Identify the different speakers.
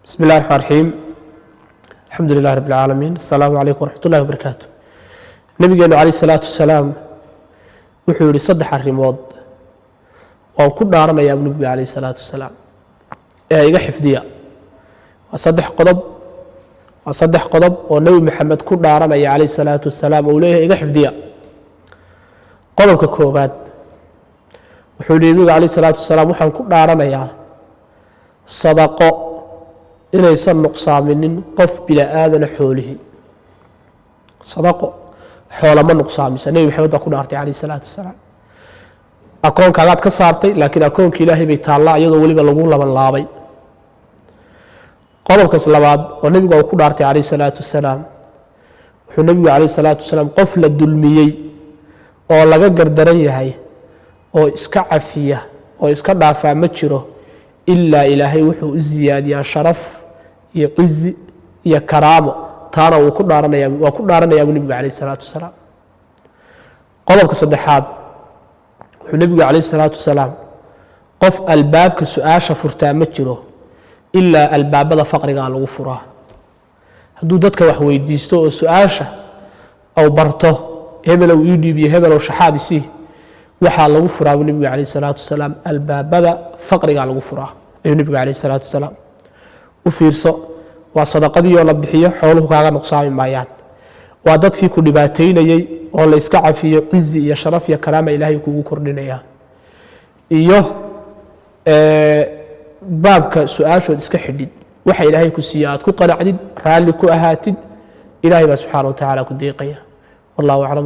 Speaker 1: بسم الله الرحمن الرحيم الحمد لله رب العالمين السلام عليكم ورحمة الله وبركاته نبينا عليه الصلاة والسلام wuxuu yiri saddex arimood oo ku dhaaranaya nabiga عليه الصلاة والسلام ee iga xifdiya saddex qodob oo nabi maxamed ku dhaaranaya عليه الصلاة والسلام oo leeyahay iga xifdiya qodobka koobaad wuxuu yiri nabiga عليه الصلاة والسلام waxaan ku dhaaranayaa sadaqo inaysan nuqsaaminin qof bila aadana xoolihi sadaqo xoolama nuqsaamisa nabi maxamed baa ku dhaartay عليه الصلاة والسلام akoonkagaad ka saartay laakiin akoonka ilaahay bay taallaa iyadoo weliba lagu laban laabay qodobkaas labaad oo nabiga uu ku dhaartay عليه الصلاة والسلام wuxuu nabigu عليه الصلاة والسلام qof la dulmiyey oo laga gardaran yahay oo iska cafiya oo iska dhaafaa ma jiro ilaa ilaahay wuxuu u ziyaadiyaa sharaf iyo cizi iyo karaamo taana uu ku dhaaranayaa nabiga عليه الصلاة والسلام qodobka saddexaad wuxuu nabigu عليه الصلاة والسلام qof albaabka su'aasha furtaa ma jiro ilaa albaabada faqriga lagu furaa hadduu dadka wax weydiisto oo su'aasha aw barto hebelow ii dhiibiyo hebelow shaxaadisi waxaa lagu furaa nabiga عليه الصلاة والسلام albaabada faqriga lagu furaa ayuu nabiga عليه الصلاة والسلام u fiirso waa sadaqadii oo la bixiyo xooluhu kaaga nuqsaami maayaan waa dadkii ku dhibaateynayay oo la iska cafiyo cizi iyo sharaf iyo karaama ilaahay kuugu kordhinaya iyo baabka su'aashood iska xidhid waxa ilaahay ku siiya aad ku qanacdid raalli ku ahaatid ilaahay baa subxaanahu wa tacaala ku deeqaya wallahu aclam